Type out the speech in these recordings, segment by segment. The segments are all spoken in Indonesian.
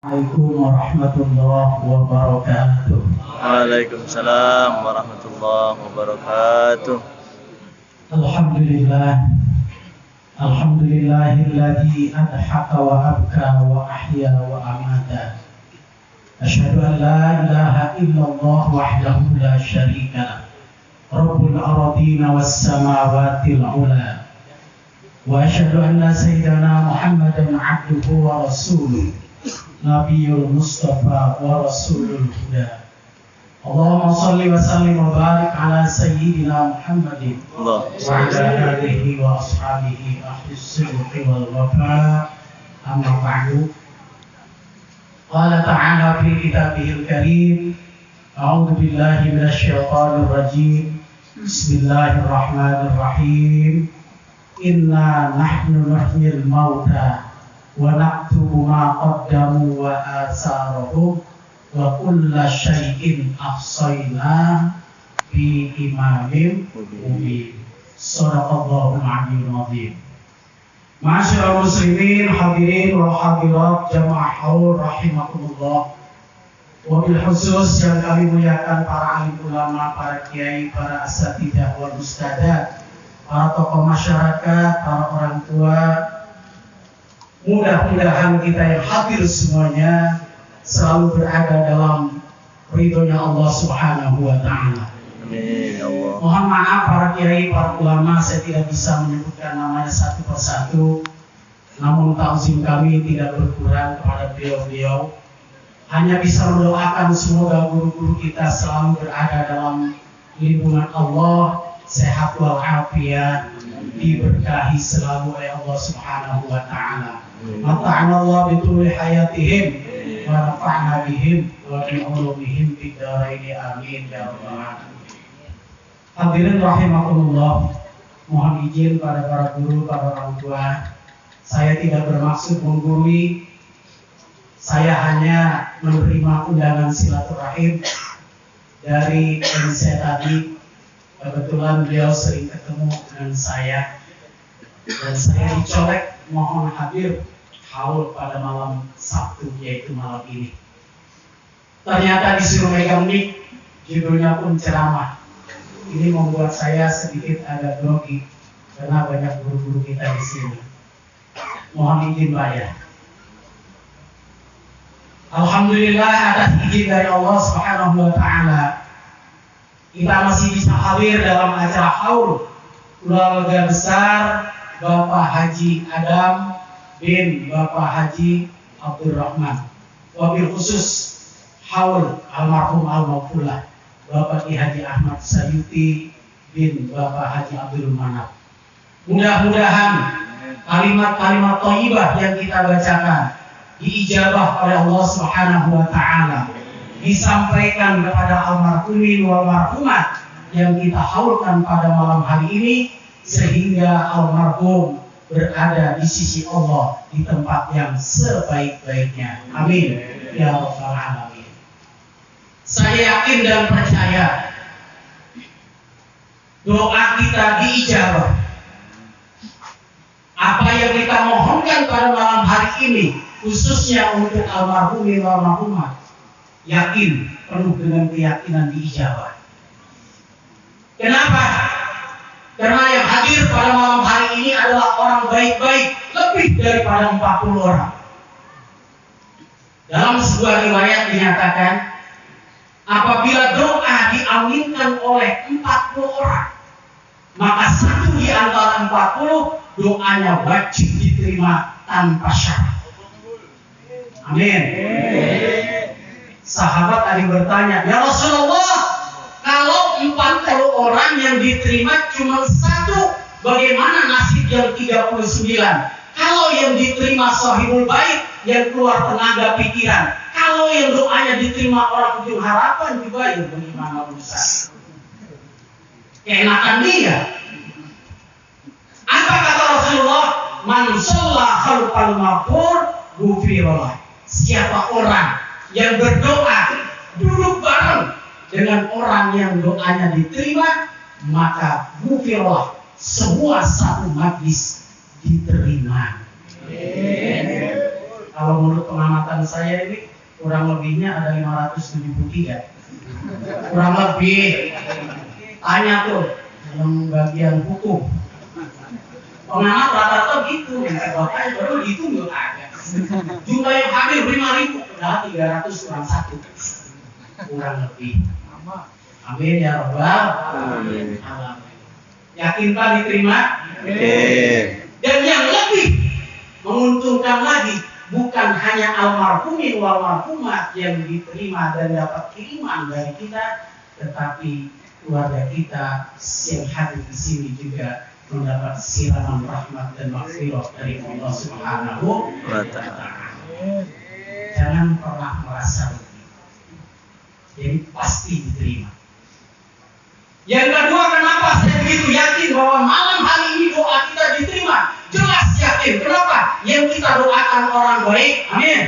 Assalamualaikum warahmatullahi wabarakatuh. Waalaikumsalam warahmatullahi wabarakatuh. Alhamdulillahilladzi adhaka wa abka wa ahya wa amata. Asyhadu an la ilaha illallah wahdahu la syarika lah. Rabbul ardina was samawati ula. Wa asyhadu anna sayyidana Muhammadan abduhu wa rasuluh. Nabiyul Mustafa wa Rasulul Huda. Allahumma salli wa sallim wa barik ala sayyidina Muhammadin wa ala alihi wa ashabihi ahlis sidqi wal wafa. Amma ba'du. Qala ta'ala fi kitabihil karim. A'udzu billahi minasy syaithanir rajim. Bismillahirrahmanirrahim. Inna nahnu nuhyil mauta wa naktubu ma qaddamu wa asarahum wa kulla syai'in ahsayna fi imamin mubin. Shadaqallahul aliyyul azim. Ma'asyiral muslimin hadirin wa hadirat jamaah haul rahimakumullah. Wabil khusus yang kami muliakan para alim ulama, para kiai, para asatidzah wal ustadzah, para tokoh masyarakat, para orang tua. Mudah-mudahan kita yang hadir semuanya selalu berada dalam ridhonya Allah Subhanahu wa Ta'ala. Amin ya Allah. Mohon maaf para kiai, para ulama, saya tidak bisa menyebutkan namanya satu persatu. Namun takzim kami tidak berkurang kepada beliau-beliau. Hanya bisa mendoakan semoga guru-guru kita selalu berada dalam lindungan Allah, sehat walafiat, diberkahi selalu oleh Allah Subhanahu wa Ta'ala. Mata'ana Allah bituli hayatihim wa nafa'na bihim wa bi ulumihim fid dharain amin ya rabbal alamin. Hadirin rahimakumullah, mohon izin pada para guru, para orang tua, saya tidak bermaksud menggurui. Saya hanya menerima undangan silaturahim dari MC tadi. Kebetulan beliau sering ketemu dengan saya dan saya dicolek mohon hadir haul pada malam Sabtu, yaitu malam ini. Ternyata disuruh megang mic, judulnya pun ceramah. Ini membuat saya sedikit agak grogi karena banyak guru-guru kita di sini. Mohon izin Pak ya. Alhamdulillah atas izin dari Allah Subhanahu wa Ta'ala, kita masih bisa hadir dalam acara haul keluarga besar Bapak Haji Adam bin Bapak Haji Abdurrahman. Wabil khusus haul almarhum al-maghfurlah Bapak Ki Haji Ahmad Sayuti bin Bapak Haji Abdul Manap. Mudah-mudahan kalimat-kalimat thayyibah yang kita bacakan diijabah oleh Allah Subhanahu wa Ta'ala, disampaikan kepada almarhumin wal marhumat yang kita haulkan pada malam hari ini, sehingga almarhum berada di sisi Allah di tempat yang sebaik-baiknya. Amin ya rabbal alamin. Saya yakin dan percaya doa kita diijabah. Apa yang kita mohonkan pada malam hari ini, khususnya untuk almarhumin wal marhumat, yakin, penuh dengan keyakinan diijabah. Kenapa? Karena yang hadir pada malam hari ini adalah orang baik-baik, lebih daripada 40 orang. Dalam sebuah riwayat dinyatakan, apabila doa diaminkan oleh 40 orang, maka satu di antara 40 doanya wajib diterima tanpa syarat. Amin. Sahabat tadi bertanya, ya Rasulullah, kalau 40 orang yang diterima cuma satu, bagaimana nasib yang 39? Kalau yang diterima sahibul bait, yang keluar tenaga pikiran, kalau yang doanya diterima orang ujung harapan juga, ya bagaimana urusan? Keenakan dia. Apa kata Rasulullah? Man shalla khalqal maqbur ghufirallah. Siapa orang yang berdoa duduk bareng dengan orang yang doanya diterima, maka ghufirallah, semua satu majlis diterima. Kalau menurut pengamatan saya ini kurang lebihnya ada 573. Kurang lebih. Tanya tuh yang bagian hukum. Pengamat rata-rata gitu. Makanya baru gitu nggak ada. Jumlah yang hamil 5.000, padahal 300 kurang 1. Kurang lebih. Amin ya Rabbal Alamin. Yakinkan diterima? Dan yang lebih menguntungkan lagi, bukan hanya almarhumin wal marhumat yang diterima dan dapat kiriman dari kita, tetapi keluarga kita yang hadir di sini juga mendapat siraman rahmat dan maghfirah dari Allah Subhanahu wa Ta'ala. Jangan pernah merasa rugi. Jadi pasti diterima. Yang kedua, kenapa saya begitu yakin bahwa malam hari ini doa kita diterima? Jelas yakin. Kenapa? Yang kita doakan orang baik, amin.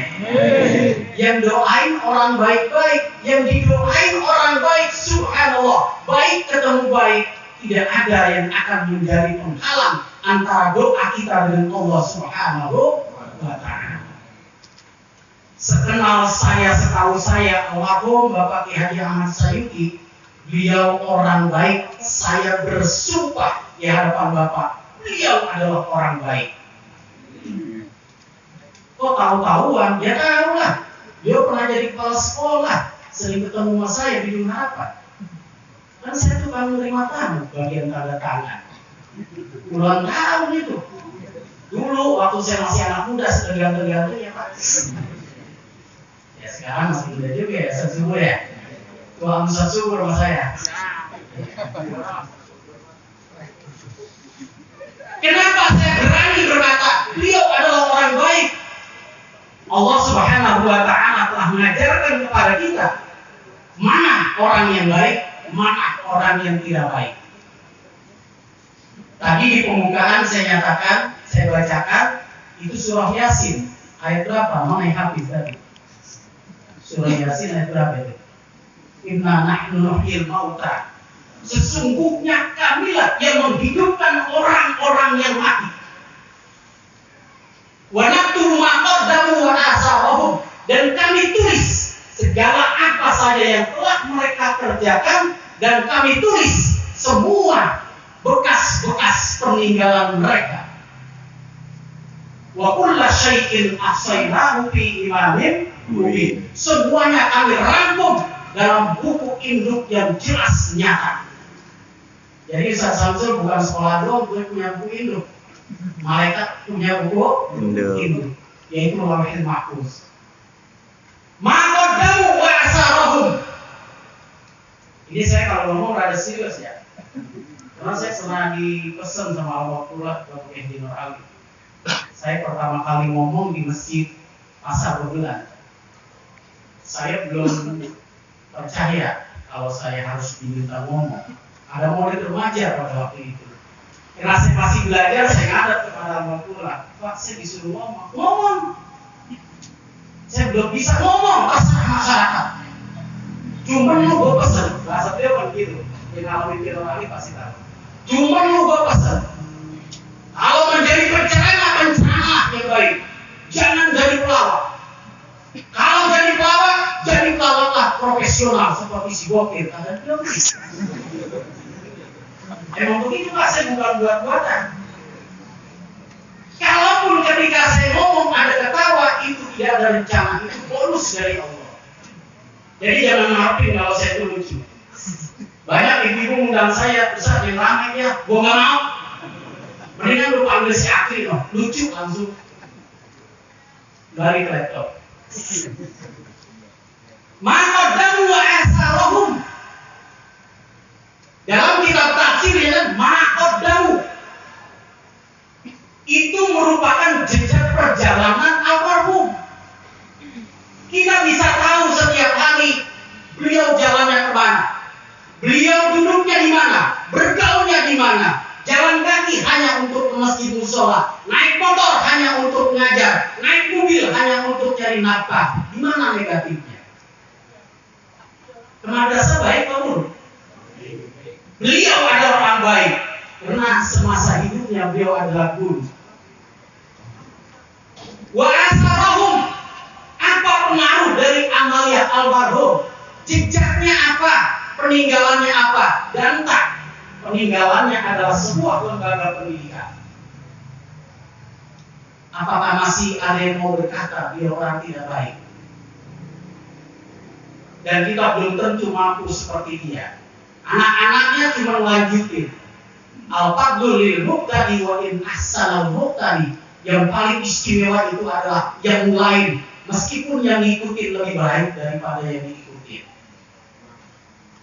Yang doain orang baik-baik, yang didoain orang baik, subhanallah, baik ketemu baik. Tidak ada yang akan menjadi penghalang antara doa kita dengan Allah Subhanahu wa Ta'ala. Sekenal saya, setahu saya, almarhum Bapak Ki Haji Ahmad Sayuti, beliau orang baik. Saya bersumpah di hadapan Bapak, beliau adalah orang baik. Kok tahu-tahuan? Ya tahu lah. Beliau pernah jadi kepala sekolah, sering ketemu sama saya di Harapan. Kan saya tukang menerima tamu bagian tanda tangan. Puluhan tahun itu. Dulu waktu saya masih anak muda, sedang-sedang ya Pak. Ya sekarang masih muda juga ya, subur ya. Tuhan subur sama saya. Kenapa saya berani berkata beliau adalah orang baik? Allah Subhanahu wa Ta'ala telah mengajarkan kepada kita mana orang yang baik, mana orang yang tidak baik. Tadi di pembukaan saya nyatakan, saya bacakan itu surah Yasin ayat berapa? Mana yang hafiz tadi? Surah Yasin ayat berapa itu? Inna nahnu nuhyil mauta. Sesungguhnya kamilah yang menghidupkan orang-orang yang mati. Wa naktubu ma qaddamu wa asarahum, dan kami tulis segala apa saja yang telah mereka kerjakan, dan kami tulis semua bekas-bekas peninggalan mereka. Wa kulla syai'in ahsaynahu fi imamin mubin. Semuanya kami rangkum dalam buku induk yang jelas nyata. Jadi Ustaz Samsul bukan sekolah doang, gue punya buku induk. Malaikat punya buku induk, yaitu Lauhul Mahfuz. Maqaddamu wa asarahum. Ini saya kalau ngomong rada serius ya. Karena saya pernah dipesan sama Alhamdulillah Bapak Edi Nur Ali. Saya pertama kali ngomong di masjid Pasar Bebelan. Saya belum percaya kalau saya harus diminta ngomong. Ada murid remaja pada waktu itu. Karena saya masih belajar, saya ngadap kepada Alhamdulillah. Pak, saya disuruh ngomong. Saya belum bisa ngomong pasar masyarakat. Cuma lu gue pesen, bahasa dia kan gitu. Yang ngalamin Edi Ali pasti tahu. Cuma lu gue pesen. Kalau menjadi penceramah yang baik, jangan jadi pelawak. Kalau jadi pelawak, jadi pelawaklah profesional seperti si Gokil. Ada bilang gitu. Emang begitu Pak, saya bukan buat-buatan. Kalaupun ketika saya ngomong ada ketawa, itu tidak ada rencana, itu bonus dari Allah. Jadi jangan maafin kalau saya itu lucu. Banyak ibu-ibu undang saya, Ustaz yang ramai ya, gue gak mau. Mendingan lu panggil si Akri, lucu langsung. Balik laptop. Maqaddamu wa asarahum. Dalam kitab tafsir ya, maqaddamu itu merupakan jejak perjalanan almarhum. Kita bisa tahu setiap hari beliau jalannya kemana, beliau duduknya di mana, bergaulnya di mana. Jalan kaki hanya untuk ke masjid musola, naik motor hanya untuk mengajar, naik mobil hanya untuk cari nafkah. Di mana negatifnya? Ke madrasah baik kamu. Beliau adalah orang baik karena semasa hidupnya beliau adalah guru. Wa asarahum, pengaruh dari amalia almarhum. Jejaknya apa? Peninggalannya apa? Dan tak. Peninggalannya adalah sebuah lembaga pendidikan. Apakah masih ada yang mau berkata dia orang tidak baik? Dan kita belum tentu mampu seperti dia. Anak-anaknya cuma lanjutin. Al-fadlu lil muqtadi wa in ahsanal muqtadi. Yang paling istimewa itu adalah yang lain, meskipun yang ngikutin lebih baik daripada yang diikutin.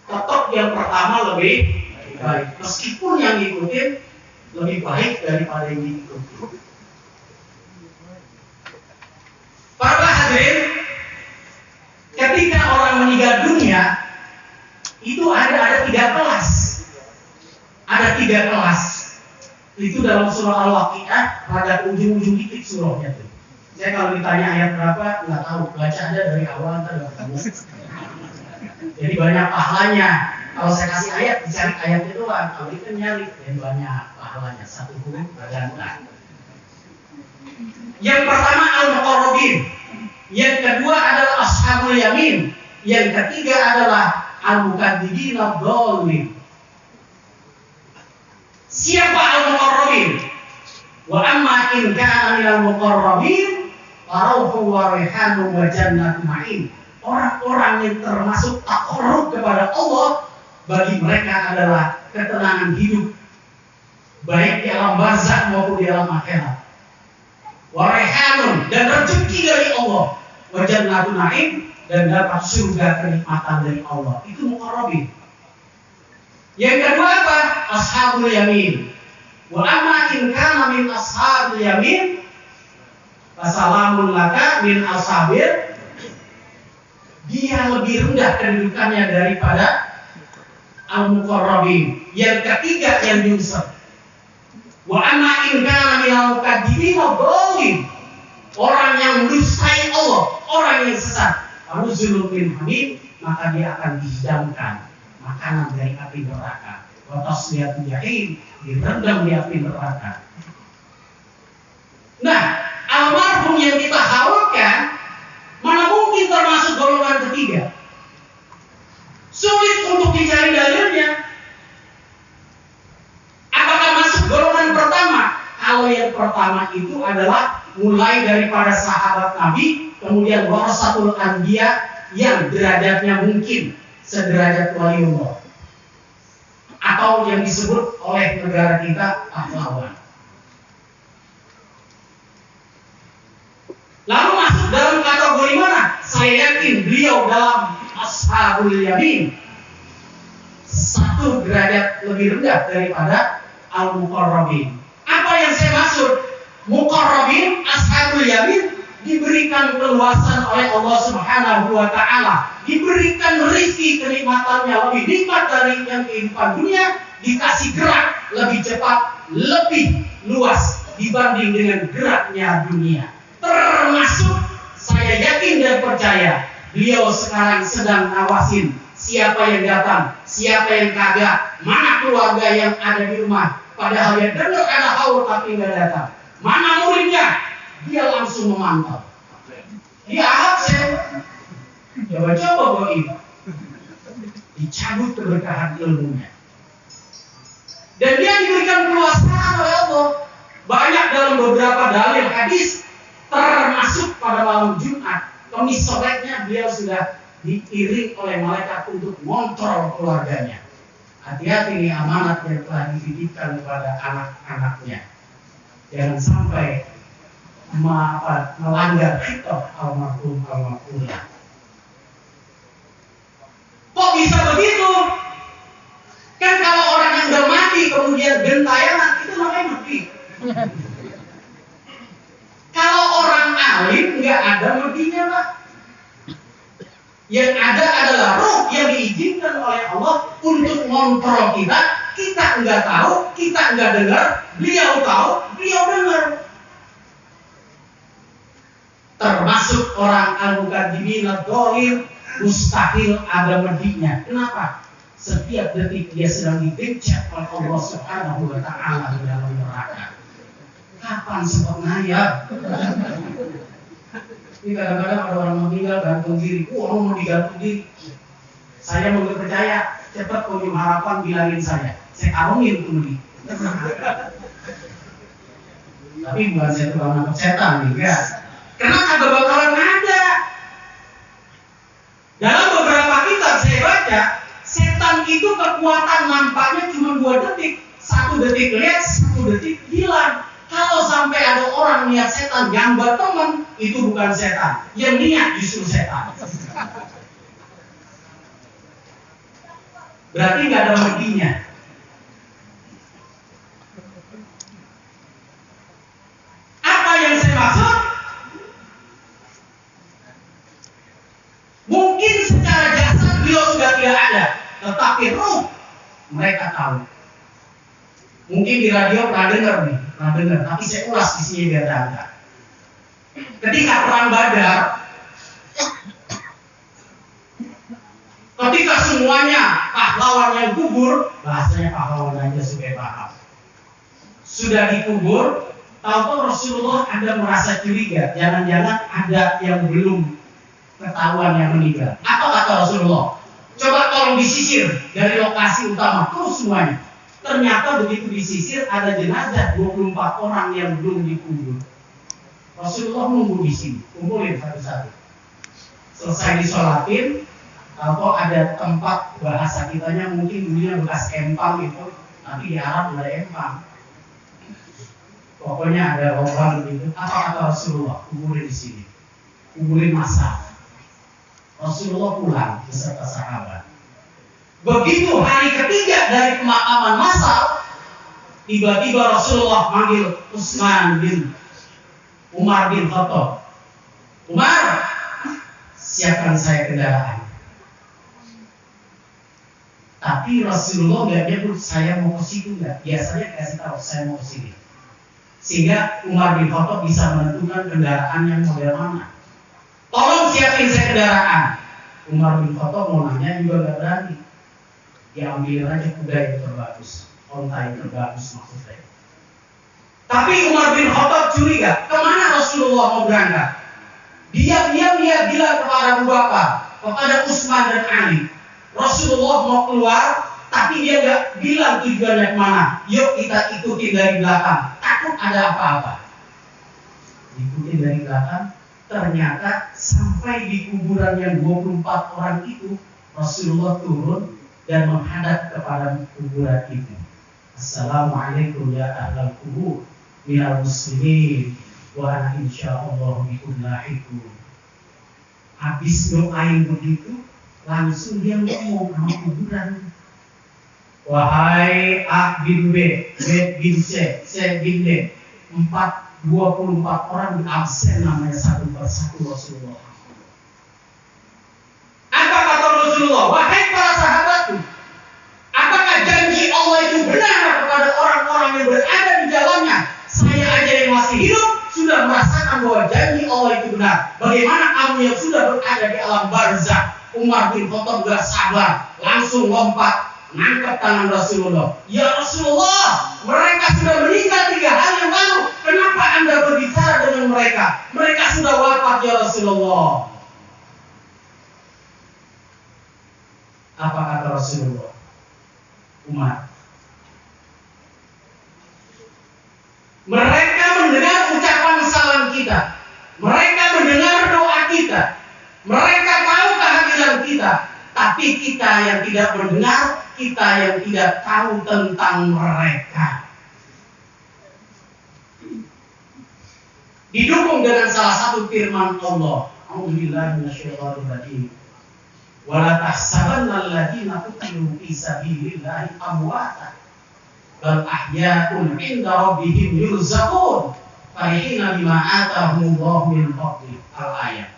Tetap yang pertama lebih baik, meskipun yang ngikutin lebih baik daripada yang diikutin. Para hadirin, ketika orang meninggal dunia, itu ada 3 kelas. Ada 3 kelas. Itu dalam surah Al-Waqiah, pada ujung-ujung titik surahnya tuh. Saya kalau ditanya ayat berapa, nggak tahu. Baca aja dari awal, ntar nggak ketemu. Jadi banyak pahalanya. Kalau saya kasih ayat, dicari ayatnya doang. Kalau itu nyari, dan banyak pahalanya. 1 huruf berganda. Yang pertama Al-Muqarrabin. Yang kedua adalah Ashabul Yamin. Yang ketiga adalah Al-Mukadzibin Ad-Dallin. Siapa al-muqarrabin? Wa amma in kana minal muqarrabin farauhu wa rihanun wa jannatu ma'in. Orang-orang yang termasuk taqarrub kepada Allah, bagi mereka adalah ketenangan hidup baik di alam barzakh maupun di alam akhirat. Wa rihanun, dan rezeki dari Allah, wa jannatu ma'in, dan dapat surga kenikmatan dari Allah. Itu muqarrabin. Yang kedua apa? Ashabul yamin. Wa amma in kana min ashabil yamin fasalamun laka min ashabir. Dia lebih rendah kedudukannya daripada al-muqarrabin. Yang ketiga yang diusap. Wa amma in kana min al-mukadzibin ad-dallin. Orang yang mendustai Allah, orang yang sesat. Faruzulun min hamim, maka dia akan dihidangkan makanan dari api neraka. Wa tasliyatul jahim, direndam di api neraka. Nah, almarhum yang kita haulkan mana mungkin termasuk golongan ketiga? Sulit untuk dicari dalilnya. Apakah masuk golongan pertama? Kalau yang pertama itu adalah mulai daripada sahabat Nabi, kemudian warasatul anbiya yang derajatnya mungkin sederajat waliullah, atau yang disebut oleh negara kita pahlawan. Lalu masuk dalam kategori mana? Saya yakin beliau dalam ashabul yamin, 1 derajat lebih rendah daripada al-muqarrabin. Apa yang saya maksud? Muqarrabin, ashabul yamin diberikan keluasan oleh Allah Subhanahu wa taala, diberikan rezeki kenikmatannya lebih nikmat dari yang kehidupan dunia, dikasih gerak lebih cepat, lebih luas dibanding dengan geraknya dunia. Termasuk saya yakin dan percaya beliau sekarang sedang ngawasin siapa yang datang, siapa yang kagak, mana keluarga yang ada di rumah, padahal dia dengar ada haul tapi nggak datang, mana muridnya, dia langsung memantau. Dia absen. Coba-coba goib. Dicabut keberkahan ilmunya. Dan dia diberikan keluasan oleh Allah. Banyak dalam beberapa dalil hadis, termasuk pada malam Jumat, Kamis sorenya beliau sudah diiring oleh malaikat untuk mengontrol keluarganya. Hati-hati ini amanat yang telah dititipkan kepada anak-anaknya. Jangan sampai melanggar khitab almarhumah. Kok bisa begitu? Kan kalau orang yang udah mati kemudian gentayangan, itu namanya mati. Kalau orang alim nggak ada matinya, Pak. Yang ada adalah roh yang diizinkan oleh Allah untuk mengontrol kita. Kita nggak tahu, kita nggak dengar, beliau tahu, beliau dengar. Termasuk orang al-mukadzibin ad-dallin, mustahil ada medinya. Kenapa? Setiap detik dia sedang dibecek oleh Allah Subhanahu wa taala di dalam neraka. Kapan sempatnya? Ini kadang-kadang ada orang meninggal gantung diri. Orang mau digantung diri. Saya mau percaya, cepat Pojum Harapan bilangin saya karungin tuh nih. Tapi bukan saya tukang nangkep setan nih, ya. Karena kagak bakalan ada. Dalam beberapa kitab saya baca, setan itu kekuatan nampaknya cuma 2 detik. 1 detik lihat, 1 detik hilang. Kalau sampai ada orang niat setan gambar teman, itu bukan setan. Yang niat justru setan. Berarti nggak ada medinya. Apa yang saya maksud? Mungkin secara jasad beliau sudah tidak ada, tetapi ruh mereka tahu. Mungkin di radio pernah dengar, tapi saya ulas di sini biar ada. Ketika perang Badar, ketika semuanya pahlawan yang gugur, bahasanya pahlawan aja supaya paham, sudah dikubur, tahu Rasulullah ada merasa curiga, jangan-jangan ada yang belum ketahuan yang meninggal. Apa kata Rasulullah? Coba tolong disisir dari lokasi utama, terus semuanya. Ternyata begitu disisir ada jenazah 24 orang yang belum dikubur. Rasulullah nunggu di sini, kumpulin satu-satu. Selesai disolatin, atau ada tempat bahasa kitanya mungkin dulunya bekas empang gitu, tapi di Arab nggak ada empang. Pokoknya ada lubang gitu. Apa kata Rasulullah? Kumpulin di sini, kumpulin massa. Rasulullah pulang beserta sahabat. Begitu hari ketiga dari pemakaman massal, tiba-tiba Rasulullah manggil Umar bin Khattab. Umar, siapkan saya kendaraan. Tapi Rasulullah nggak nyebut saya mau ke situ nggak. Biasanya kasih tahu saya mau ke sini. Sehingga Umar bin Khattab bisa menentukan kendaraan yang model mana. Tolong siapin saya kendaraan. Umar bin Khattab mau nanya juga nggak berani. Diambil aja kuda yang terbagus, onta yang terbagus maksud saya. Tapi Umar bin Khattab curiga, kemana Rasulullah mau berangkat? Diam-diam dia bilang kepada Abu Bakar, kepada Utsman dan Ali, Rasulullah mau keluar, tapi dia nggak bilang tujuannya kemana. Yuk kita ikutin dari belakang, takut ada apa-apa. Ikutin dari belakang, ternyata sampai di kuburan yang 24 orang itu, Rasulullah turun dan menghadap kepada kuburan itu. Assalamualaikum ya ahlal kubur minal muslimin wa ana insyaallah bikum lahiqun. Habis doain begitu, langsung dia ngomong sama kuburan. Wahai A bin B, B bin C, C bin D, 24 orang absen namanya satu persatu Rasulullah. Apa kata Rasulullah? Wahai para sahabatku, apakah janji Allah itu benar kepada orang-orang yang berada di dalamnya? Saya aja yang masih hidup sudah merasakan bahwa janji Allah itu benar. Bagaimana kamu yang sudah berada di alam barzakh? Umar bin Khattab gak sabar, langsung lompat nangkep tangan Rasulullah. Ya Rasulullah, mereka sudah meninggal 3 hari yang lalu. Kenapa Anda berbicara dengan mereka? Mereka sudah wafat ya Rasulullah. Apa kata Rasulullah? Umar, mereka mendengar ucapan salam kita, mereka mendengar doa kita, mereka tahu kehadiran kita, tapi kita yang tidak mendengar, kita yang tidak tahu tentang mereka. Didukung dengan salah satu firman Allah, A'udzubillahi minasyaitonir rajim. Wala tahsabanna alladziina qutilu fi sabilillahi amwaatan bal ahya'un 'inda rabbihim yurzaqun farihina bima atahumullahu min fadli. Al-ayat.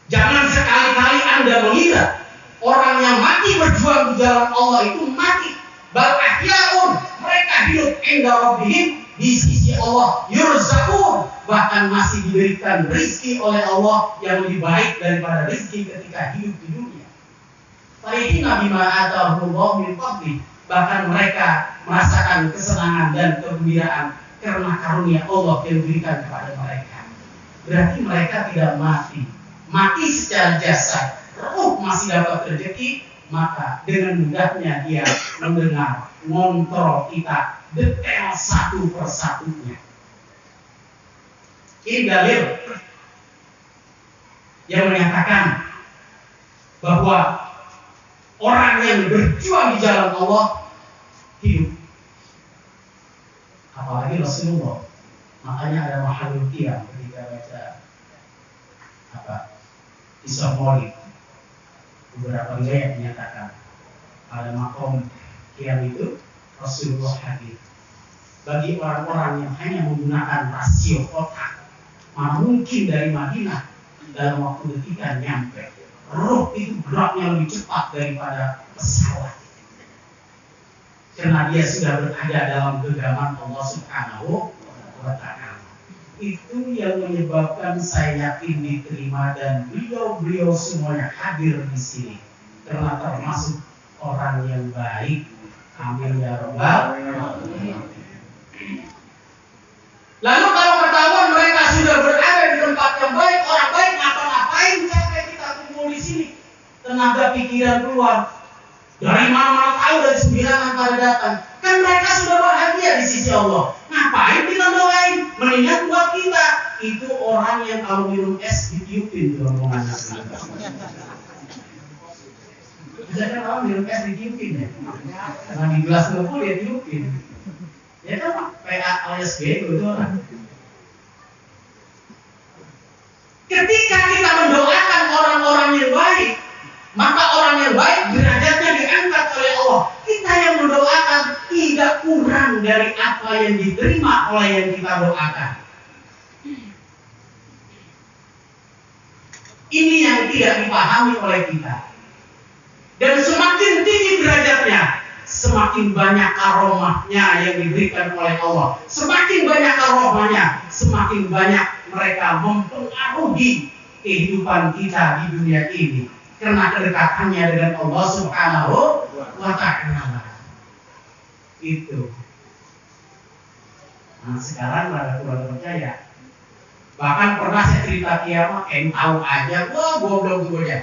Jangan sekali-kali Anda mengira orang yang mati berjuang di jalan Allah itu mati. Bal ahya'un, mereka hidup 'inda rabbihim, di sisi Allah, yurzaqun, bahkan masih diberikan rezeki oleh Allah yang lebih baik daripada rezeki ketika hidup di dunia. Farihina bima atahumullahu min fadli, bahkan mereka merasakan kesenangan dan kegembiraan karena karunia Allah yang diberikan kepada mereka. berarti mereka tidak mati. Mati secara jasad, roh masih dapat rezeki, maka dengan mudahnya dia mendengar, ngontrol kita detail satu persatunya. Ini dalil yang menyatakan bahwa orang yang berjuang di jalan Allah hidup. Apalagi Rasulullah. Makanya ada Mahalul Qiyam ketika baca Isra Maulid. Beberapa riwayat menyatakan pada makom Qiyam itu Rasulullah hadir. Bagi orang-orang yang hanya menggunakan rasio otak, mana mungkin dari Madinah dalam waktu detik nyampe. Roh itu geraknya lebih cepat daripada pesawat. Karena dia sudah berada dalam genggaman Allah Subhanahu wa Ta'ala. Itu yang menyebabkan saya yakin diterima dan beliau semuanya hadir di sini. Karena termasuk orang yang baik. Amin ya Rabbal alamin. Lalu kalau ketahuan mereka sudah berada di tempat yang baik, orang baik, ngapain capek kita kumpul di sini? Tenaga pikiran keluar. Dari mana tahu dari sembilanan pada datang. Kan mereka sudah bahagia di sisi Allah. Ngapain kita doain? Mendingan buat kita. Itu orang yang kalau minum es ditiupin tuh omongannya. Bisa kan orang minum es ditiupin ya? Karena di gelas ngebul dia tiupin. Ya kan PA alias B itu orang. Ketika kita mendoakan orang-orang yang baik, maka orang yang baik derajatnya diangkat oleh Allah. Kita yang mendoakan tidak kurang dari apa yang diterima oleh yang kita doakan. Ini yang tidak dipahami oleh kita. Dan semakin tinggi derajatnya, semakin banyak karomahnya yang diberikan oleh Allah. Semakin banyak karomahnya, semakin banyak mereka mempengaruhi kehidupan kita di dunia ini. Karena kedekatannya dengan Allah Subhanahu wa Ta'ala. Itu. Nah sekarang ada kurang percaya. Bahkan pernah saya cerita kiamat, tahu aja, wah goblok gue.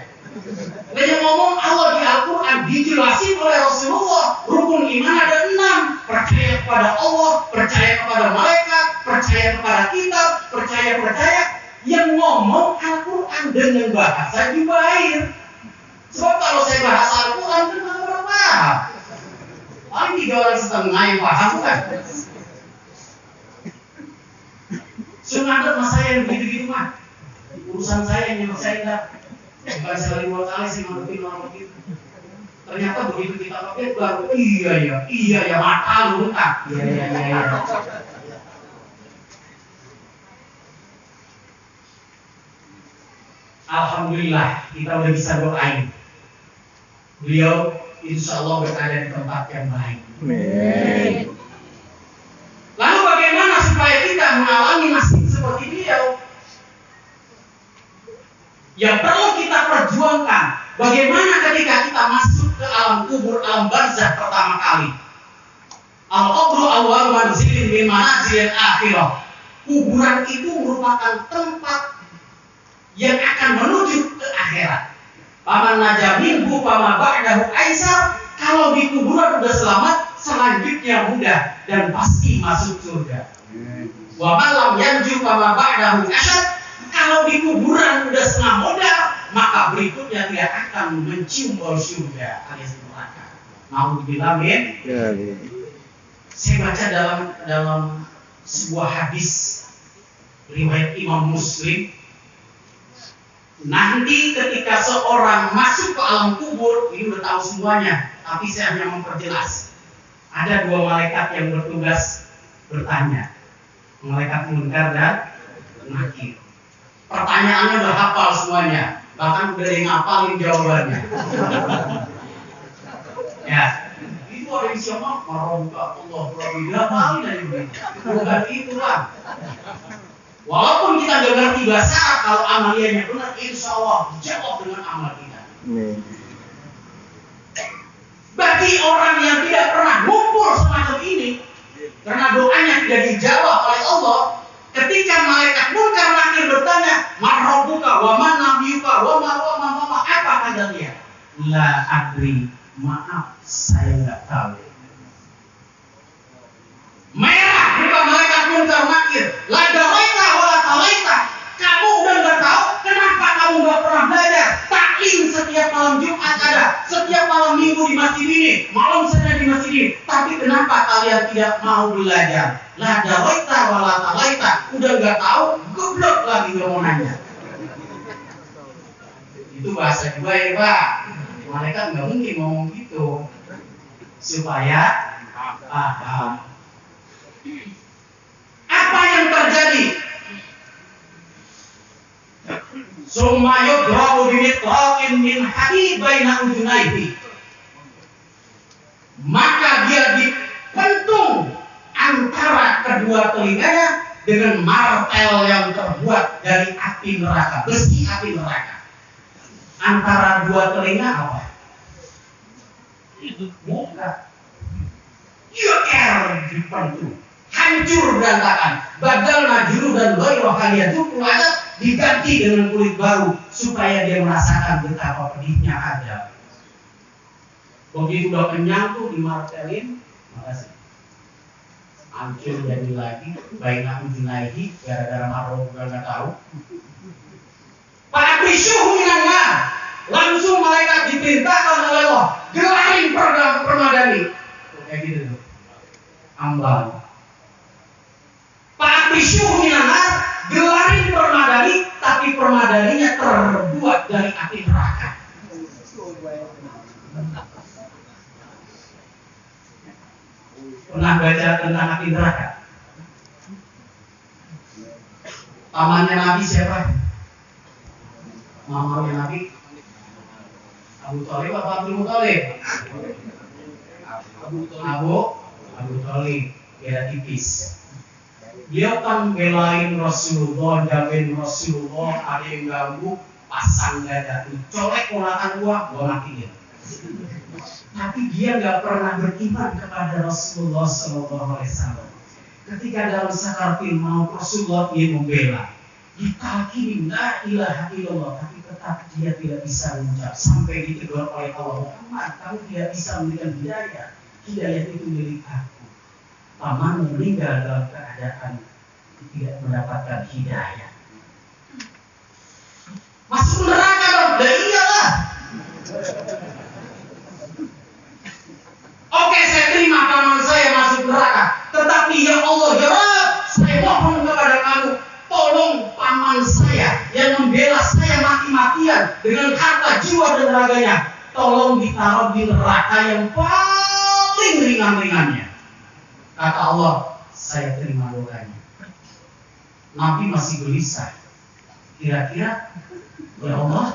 Dia ngomong Allah di Al-Quran dijelasin oleh Rasulullah. Rukun iman ada 6. Percaya kepada Allah, percaya kepada malaikat, percaya kepada kitab, percaya. Yang ngomong Al-Quran dengan bahasa Jubair. Sebab kalau saya bahas Al-Quran kan nggak paham. Paling 3 orang setengah yang paham kan. Sunat mas saya yang begitu-gitu mah. Urusan saya yang nyelesain dah. Bukan sekali 2 kali sih ngadepin orang begitu. Ternyata begitu kita pakai baru iya ya mata lu tak. Iya. Alhamdulillah kita udah bisa doain. Beliau insya Allah berada di tempat yang baik. Amin. Lalu bagaimana supaya kita mengalami nasib seperti beliau? Yang perlu kita perjuangkan, bagaimana ketika kita masuk ke alam kubur, alam barzakh pertama kali. Al-qabru awwal manzilin min manazilil akhirah. Kuburan itu merupakan tempat yang akan menuju ke akhirat. Paman najaminhu pama ba'dahu aisar. Kalau di kuburan sudah selamat, selanjutnya mudah dan pasti masuk surga. Wa man lam yanju pama ba'dahu asyad. Kalau di kuburan sudah setengah modal, maka berikutnya tidak akan mencium bau surga alias neraka. Mau dibilang ya? Saya baca dalam sebuah hadis riwayat Imam Muslim. Nanti ketika seorang masuk ke alam kubur, ini udah tahu semuanya, tapi saya hanya memperjelas. Ada 2 malaikat yang bertugas bertanya, malaikat Munkar dan Nakir. Pertanyaannya udah hafal semuanya, bahkan udah yang ngapalin jawabannya. Ya, itu ada yang siapa? Marobka Allah Rabbilah kali dari mereka. Bukan itulah. Walaupun kita nggak ngerti bahasa Arab, kalau amaliyahnya benar, insya Allah jawab dengan amal kita. Bagi orang yang tidak pernah ngumpul semacam ini, karena doanya tidak dijawab oleh Allah, ketika malaikat Munkar Nakir bertanya, ditanya, "Marrobuka wa man nabiyuka wa ma apa kata dia? La adri, maaf saya nggak tahu. Merah bukan malaikat munkar nakir. La daraita wa la talaita. Kamu udah nggak tahu, kenapa kamu nggak pernah belajar? Taklim setiap malam Jumat ada, setiap malam Minggu di masjid ini, malam Senin di masjid ini. Tapi kenapa kalian tidak mau belajar? La daraita wa la talaita. Udah nggak tahu, goblok lagi nggak mau nanya. Itu bahasa juga ya Pak. Malaikat nggak mungkin ngomong gitu supaya paham. Apa yang terjadi? Summa yudrabu bimitraqin min hadid baina udunaihi. Maka dia dipentung antara kedua telinganya dengan martel yang terbuat dari api neraka, besi api neraka. Antara dua telinga apa? Itu muka. Dipentung, hancur berantakan. Badal najuru dan ghairu haliyatu ada diganti dengan kulit baru supaya dia merasakan betapa pedihnya ada. Begitu udah kenyang tuh dimartelin, makasih. Hancur jadi lagi, baina udunaihi gara-gara marroh nggak tahu. Pak Bisyuh minanna, langsung malaikat diperintahkan oleh Allah gelarin permadani. Kayak gitu tuh. Ambal. Pak Bisyuh minanna, gelarin permadani, tapi permadaninya terbuat dari api neraka. Pernah baca tentang api neraka? Pamannya Nabi siapa? Mamanya Nabi Abu Thalib apa Abdul Muthalib? Abu Thalib, beda tipis. Dia kan belain Rasulullah, jagain Rasulullah, ada yang ganggu, pasang dada tuh, colek ponakan gua matiin. Tapi dia nggak pernah beriman kepada Rasulullah SAW. Ketika dalam sakaratul maut Rasulullah dia membela, ditalkin la ilaha illallah, tapi tetap dia tidak bisa mengucap sampai ditegur oleh Allah, Muhammad, kamu tidak bisa memberikan hidayah. Hidayah itu milik aku. Paman meninggal dalam keadaan tidak mendapatkan hidayah. Masuk neraka dong? Lah iyalah. Oke, saya terima paman saya masuk neraka, tetapi ya Allah, ya Rabb, saya mohon kepada kamu, tolong paman saya yang membela saya mati-matian dengan harta jiwa dan raganya, tolong ditaruh di neraka yang paling ringan-ringannya. Kata Allah, saya terima doanya. Nabi masih gelisah. Kira-kira, ya Allah,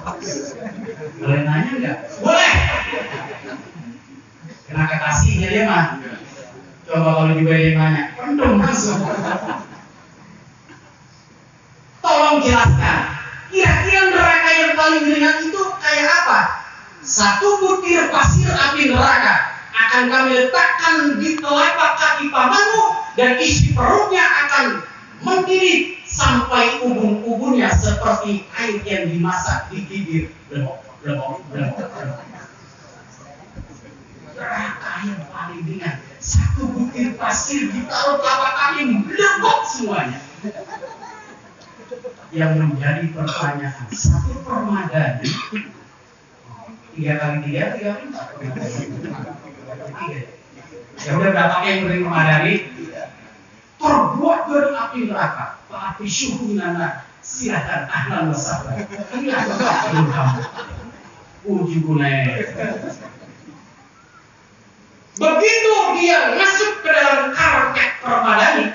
boleh nanya nggak? Boleh. Kena kekasihnya dia mah. Coba kalau juga dia nanya, pendem langsung. Tolong jelaskan, kira-kira neraka yang paling ringan itu kayak apa? Satu butir pasir api neraka akan kami letakkan di telapak kaki pamanmu dan isi perutnya akan mendidih sampai ubun-ubunnya seperti air yang dimasak di bibir. Neraka yang paling ringan, satu butir pasir ditaruh telapak kaki meledak semuanya. Yang menjadi pertanyaan, satu permadani 3 kali 3 kali 4. Ya udah berapa yang beri permadani? Terbuat dari api neraka. Pak api syuhu minanna, silakan ahlan wa sahlan. Uji gunai. Begitu dia masuk ke dalam karpet permadani,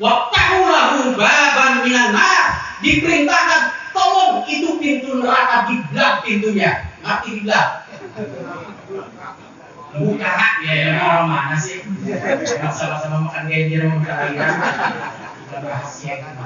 waqtahu lahu baban minan nar, diperintahkan tolong itu pintu neraka dibelah pintunya, mati dibelah. Buka ya orang mana sih? Sama-sama makan genjer mau buka ikan. Kita rahasia kan.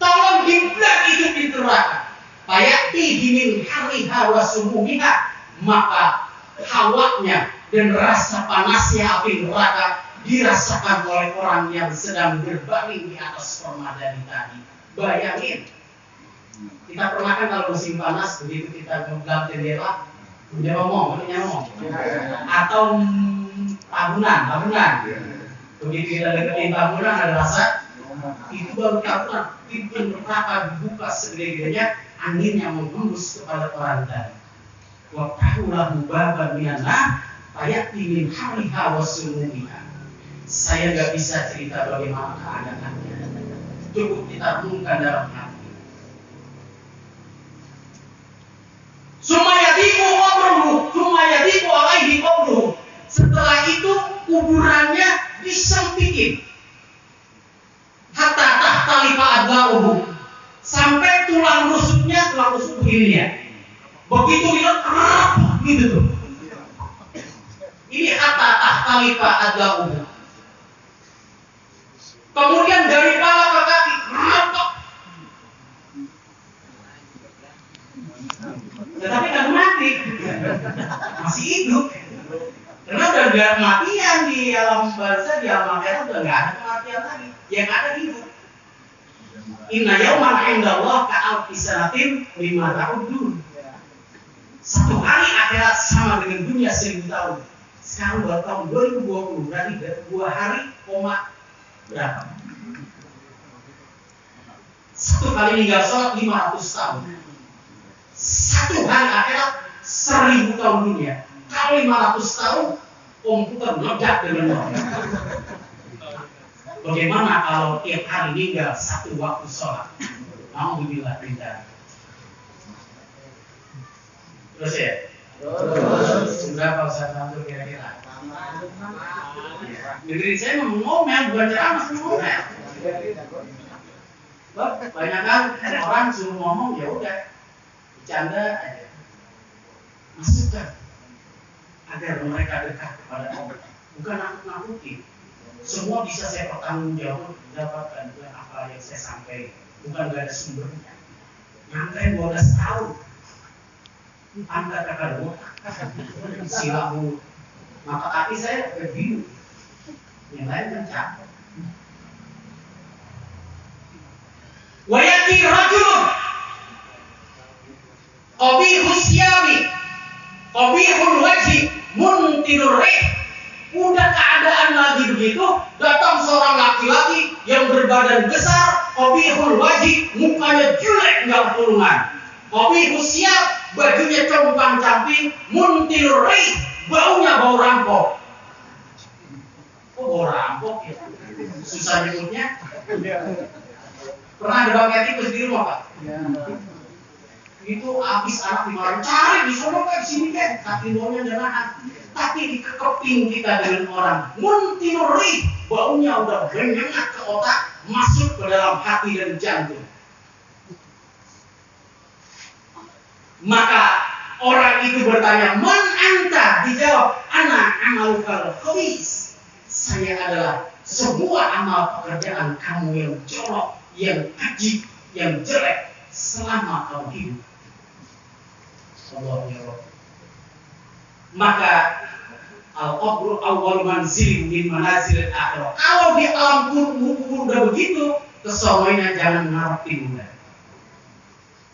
Tolong dibelah itu pintu neraka. Payati dimin hariha wa sumumiha, maka hawanya dan rasa panasnya api neraka dirasakan oleh orang yang sedang berbaring di atas permadani tadi. Bayangin, kita pernah kan kalau musim panas begitu kita gelar jendela, udah ngomong, atau tabunan. Begitu kita deketin tabunan ada rasa, itu baru tabunan. Pintu neraka dibuka segede-gedenya, anginnya menghembus kepada orang tadi. Waqtahulah mubaban minanah, ayati min hariha wa sumumiha. Saya nggak bisa cerita bagaimana keadaannya. Cukup kita renungkan dalam hati. Sumayadiku alaihi qabruhu. Setelah itu kuburannya disempitin. Hatta tahtalifa adlauhu. Sampai tulang rusuk begini ya. Begitu dia gitu tuh. Ini hatta tahtalifa adlauhu. Kemudian dari kepala ke kaki rapat. Tetapi kan mati, masih hidup. Karena udah gak kematian di alam barzah, di alam akhirat udah gak ada kematian lagi. Yang ada hidup. Inna yauman indallah ka'alfi sanatin lima ta'udun. Satu hari akhirat sama dengan dunia 1000 tahun. Sekarang baru tahun 2020, berarti 2 hari, berapa? Satu kali meninggal sholat 500 tahun. Satu hari akhirat 1000 tahun dunia. Kalau 500 tahun komputer meledak dengan orang. Bagaimana kalau tiap hari meninggal satu waktu sholat? Alhamdulillah tidak. Terus ya? Berapa Ustaz Mantur kira-kira? Negeri saya ngomel, bukan ceramah, ngomel. Banyak kan orang suruh ngomong ya udah bercanda aja. Masukkan agar mereka dekat kepada Allah. Bukan nakut-nakuti. Semua bisa saya pertanggungjawabkan dengan apa yang saya sampaikan. Bukan gak ada sumbernya. Nyampein 12 tahun. Anda kakak botak. Silahu. Mata kaki saya bingung. Yang lain kan capek. Wayati rajulun qabihus siyabi qabihul wajhi muntirur rih. Udah keadaan lagi begitu, datang seorang laki-laki yang berbadan besar, qabihul wajhi, mukanya jelek enggak ketulungan. Qabihus siyab, bajunya compang-camping, muntirur rih, baunya bau rampok. Kok bau rampok ya? Susah nyebutnya. Pernah ada bangkai tikus di rumah Pak? Ya. Itu habis anak dimarahin, cari di sana Pak, di sini kan, kaki baunya udah nahan. Tapi dikekeping kita dengan orang muntiruri, baunya udah menyengat ke otak, masuk ke dalam hati dan jantung. Maka orang itu bertanya, man anta? Dijawab, ana amalukal khabis. Saya adalah sebuah amal pekerjaan kamu yang jorok, yang keji, yang jelek selama kamu hidup. Allah ya Rabb. Maka al-qabru awwal manzil min manazil akhirah. Kalau di alam kubur udah begitu, kesononya jangan ngarep timbul.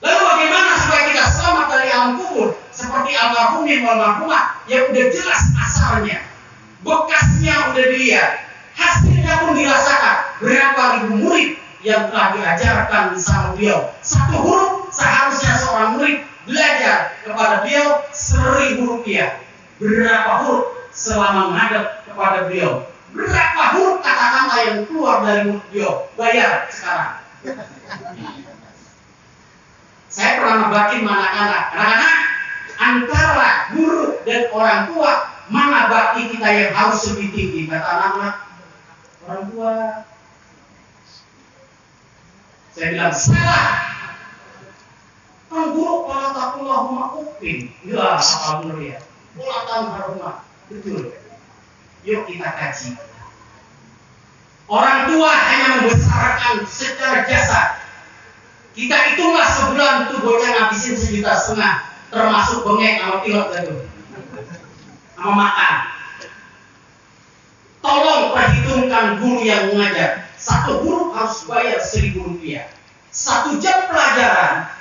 Lalu bagaimana supaya kita selamat dari alam kubur? Seperti almarhumin wal marhumah yang udah jelas asalnya, bekasnya udah dilihat, hasilnya pun dirasakan. Berapa ribu murid yang telah diajarkan sama beliau, satu huruf seharusnya seorang murid belajar kepada beliau 1000 rupiah. Berapa huruf selama menghadap kepada beliau? Berapa huruf kata-kata yang keluar dari mulut beliau? Bayar sekarang. Saya pernah ngebakin anak-anak, antara guru dan orang tua, mana bakti kita yang harus lebih tinggi? Kata anak-anak, orang tua. Saya bilang salah. Kan guru kalau takullahumma upin, ya apa benar ya? Ulatan harumah, betul. Yuk kita kaji. Orang tua hanya membesarkan secara jasad. Kita hitunglah sebulan itu bocah ngabisin 1,5 juta, termasuk bengek sama pilot itu, sama makan. Tolong perhitungkan guru yang mengajar. Satu guru harus bayar Rp1.000. 1 jam pelajaran,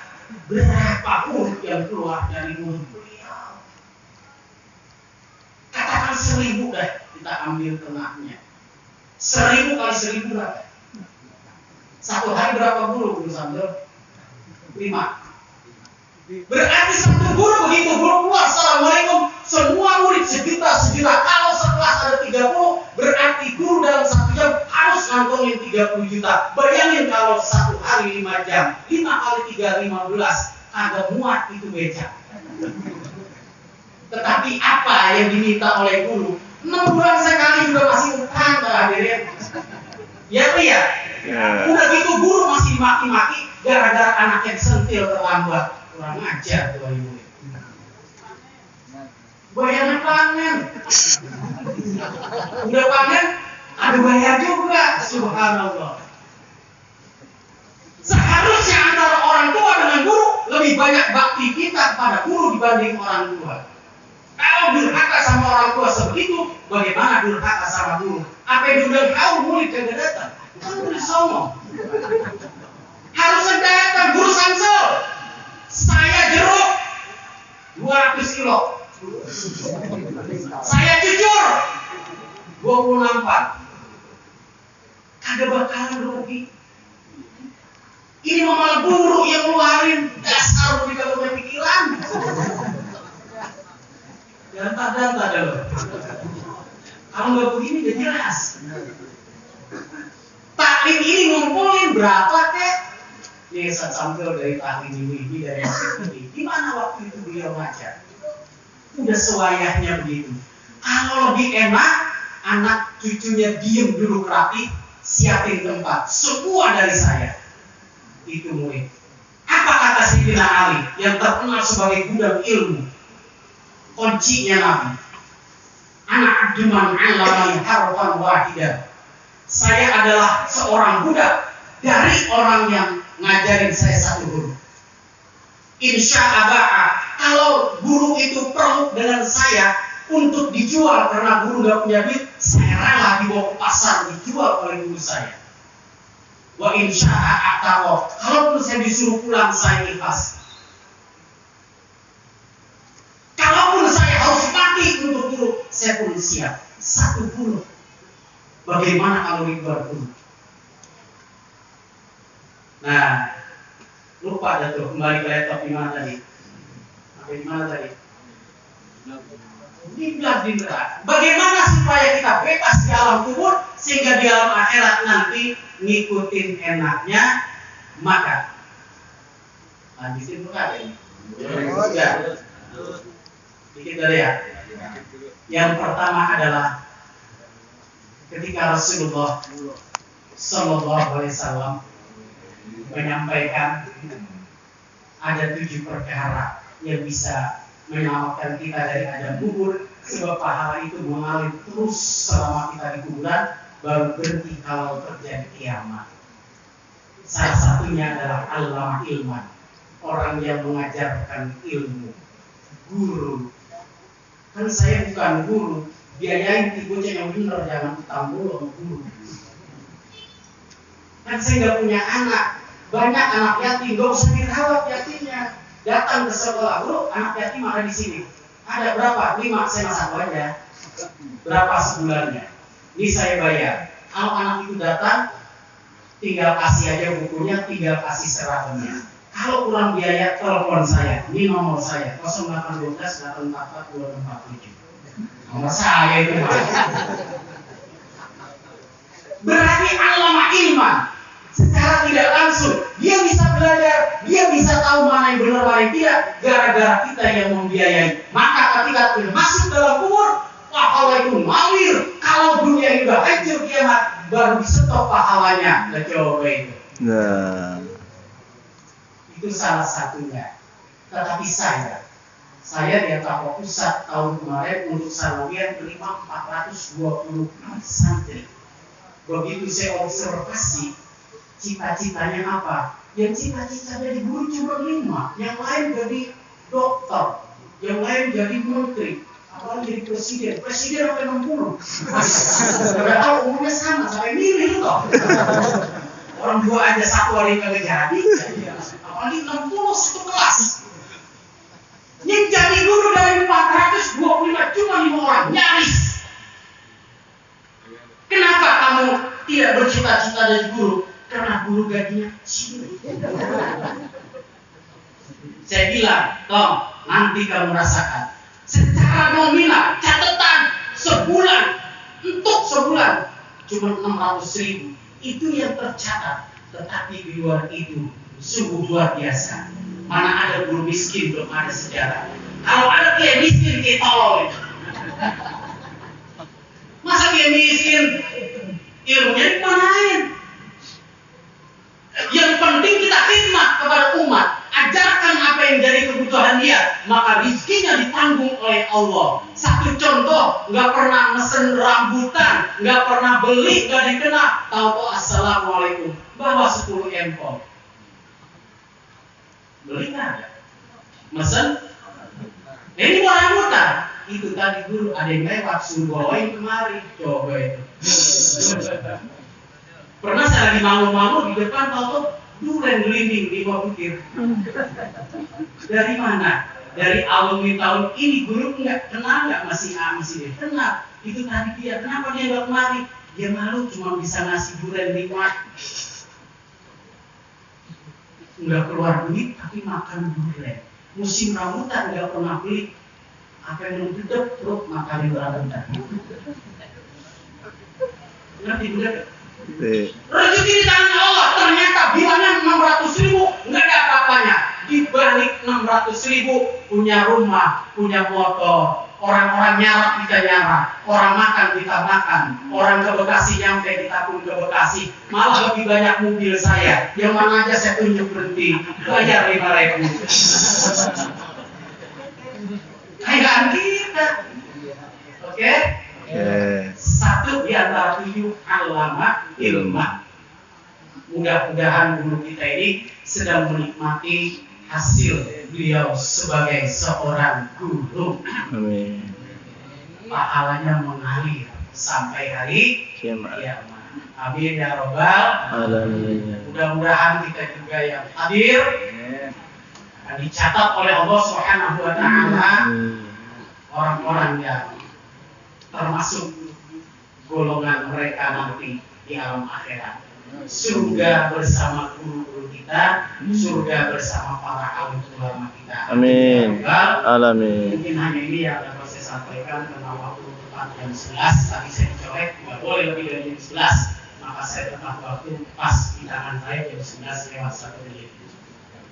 berapa murid yang keluar dari mulut beliau? Katakan 1.000 dah, kita ambil tengahnya. 1.000 kali 1.000 berapa? Satu hari berapa guru sambil 5. Berarti satu guru begitu guru keluar, assalamualaikum, semua murid sejuta. Kalau sekelas ada 30, berarti guru dalam 1 jam harus ngantongin 30 juta. Bayangin kalau 1 hari 5 jam, 5 kali 3 15, agak muat itu becak. Tetapi apa yang diminta oleh guru? 6 bulan sekali juga masih utang hadirin. Ya iya. Udah gitu guru masih maki-maki gara-gara anak yang sentil terlambat. Kurang ajar tuh ibu. Bayarnya panen. Udah panen, ada bayar juga. Subhanallah. Seharusnya antara orang tua dengan guru lebih banyak bakti kita kepada guru dibanding orang tua. Kalau durhaka sama orang tua sebegitu, bagaimana durhaka sama guru? Apa yang diundang kau murid kagak datang? Kan udah songong. Harusnya datang guru Samsul. Saya jeruk 200 kilo. Saya jujur 24. Kagak bakalan rugi. Ini malah guru yang ngeluarin dasar di dalam pikiran. Danta-danta dulu. Kalau nggak begini udah jelas. Taklim ini ngumpulin berapa kek? Nih sambil dari taklim ini dari ini. Gimana waktu itu beliau ngajar? Udah sewayahnya begitu. Kalau lebih enak, anak cucunya diem duduk rapi, siapin tempat. Semua dari saya. Itu murid. Apa kata Sayyidina Ali yang terkenal sebagai gudang ilmu? Kuncinya Nabi. Anak Abdulman alami harfan wahidah. Saya adalah seorang budak dari orang yang ngajarin saya satu guru. Insya Allah, kalau guru itu perlu dengan saya untuk dijual karena guru gak punya duit, saya rela dibawa ke pasar dijual oleh guru saya. Wa insya Allah, kalaupun saya disuruh pulang saya ikhlas. Kalaupun saya harus mati untuk guru, saya pun siap. Satu guru. Bagaimana kalau ribuan guru? Nah, lupa dah tuh kembali ke laptop di mana tadi? Sampai di mana tadi? Di neraka. Bagaimana supaya kita bebas di alam kubur sehingga di alam akhirat nanti ngikutin enaknya? Maka lanjutin bukan ini? Ya. Dikit dulu ya. Yang pertama adalah ketika Rasulullah Sallallahu Alaihi Wasallam menyampaikan ada 7 perkara yang bisa menyelamatkan kita dari azab kubur, sebab pahala itu mengalir terus selama kita di kuburan, baru berhenti kalau terjadi kiamat. Salah satunya adalah alam ilman, orang yang mengajarkan ilmu, guru. Kan saya bukan guru, biayain bocah yang benar, jangan utang dulu sama guru. Kan saya nggak punya anak, banyak anak yatim, gak usah dirawat yatimnya. Datang ke sekolah, bro, anak yatim ada di sini. Ada berapa? 5, saya masak aja. Berapa sebulannya? Ini saya bayar. Kalau anak itu datang, tinggal kasih aja bukunya, tinggal kasih seragamnya. Kalau kurang biaya, telepon saya. Ini nomor saya, 0812 844 247. Nomor saya itu. Berarti alama ilman. Secara tidak langsung, dia bisa belajar, dia bisa tahu mana yang benar, mana yang tidak, gara-gara kita yang membiayai. Maka ketika kita masuk dalam kubur, pahala itu mengalir. Kalau dunia ini sudah hancur kiamat, baru disetop pahalanya. Nah, coba itu. Nah. Itu salah satunya. Tetapi saya di Atapa Pusat tahun kemarin untuk Salawian terima 420 santri. Begitu saya observasi, cita-citanya apa? Yang cita-cita dari guru cuma 5, yang lain jadi dokter, yang lain jadi menteri. Apalagi jadi presiden sampai 60. Padahal umurnya sama, sampai milih loh. Orang dua aja satu hari kagak jadi. Apalagi 60 satu kelas. Yang jadi guru dari 425 cuma 5 orang, nyaris. Kenapa kamu tidak bercita-cita jadi guru? Karena guru gajinya kecil. Saya bilang, Tom, nanti kamu rasakan. Secara nominal, catatan sebulan, untuk sebulan, cuma 600.000. Itu yang tercatat. Tetapi di luar itu, sungguh luar biasa. Mana ada guru miskin, belum ada sejarah. Kalau ada dia miskin, kita tolong. Masa dia miskin? Ilmunya dimanain? Yang penting kita khidmat kepada umat. Ajarkan apa yang jadi kebutuhan dia, maka rizkinya ditanggung oleh Allah. Satu contoh, nggak pernah mesen rambutan, nggak pernah beli, nggak dikenal. Tahu assalamualaikum, bawa 10 empol. Beli nggak ada. Mesen, ini buah rambutan. Itu tadi guru ada yang lewat, suruh bawain kemari. Coba itu. Pernah saya lagi malu-malu di depan, tahu duren gelinding di bawah butir. Dari mana? Dari alumni tahun ini guru nggak kenal nggak masih dia kenal. Itu tadi dia. Kenapa dia nggak kemari? Dia malu cuma bisa ngasih duren 5. Nggak keluar duit tapi makan duren. Musim rambutan nggak pernah beli. Apa yang belum dedek perut makan rambutan. Ngerti bener? Rezeki di tangan Allah, ternyata bilangnya 600.000, nggak ada apa-apanya. Di balik 600.000 punya rumah, punya motor, orang-orang nyarap kita nyarap, orang makan kita makan, orang ke Bekasi nyampe kita pun ke Bekasi. Malah lebih banyak mobil saya, yang mana aja saya tunjuk berhenti, bayar 5.000. Kayaan kita, oke? Satu di antara 7 alama ilmah. Mudah-mudahan guru kita ini sedang menikmati hasil beliau sebagai seorang guru. Amin. Pahalanya mengalir sampai hari kiamat. Amin ya robbal alamin. Mudah-mudahan kita juga yang hadir akan dicatat oleh Allah Subhanahu wa taala orang-orang yang termasuk golongan mereka nanti di alam akhirat. Surga bersama guru-guru kita, surga bersama para alim ulama kita. Amin. Alamin. Mungkin hanya ini yang dapat saya sampaikan karena waktu tepat jam 11. Tadi saya dicolek, nggak boleh lebih dari jam 11. Maka saya tepat waktu pas di tangan saya jam 11 lewat 1 menit.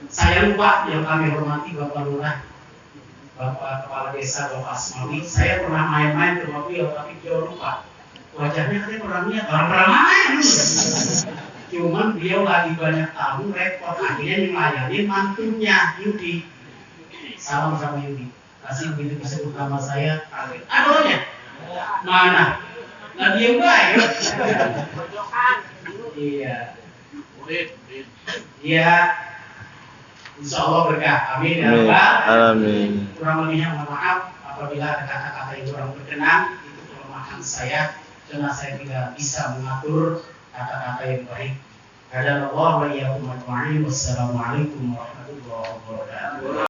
Saya lupa yang kami hormati Bapak Lurah, Bapak Kepala Desa, Bapak Asmawi. Saya pernah main-main ke mobil, tapi beliau lupa. Wajahnya katanya orang niat, orang pernah main. Cuman beliau lagi banyak tamu, repot. Akhirnya melayani mantunya, Yudi. Salam sama Yudi. Kasih begitu disebut nama saya, kaget. Adanya? Mana? Nah diem baik. Iya. Iya. Insya Allah berkah. Amin ya Rabbal Alamin. Kurang lebihnya mohon maaf apabila ada kata-kata yang kurang berkenan, itu kelemahan saya karena saya tidak bisa mengatur kata-kata yang baik. Hadallahu wa iyyakum ajma'in. Wassalamualaikum warahmatullahi wabarakatuh.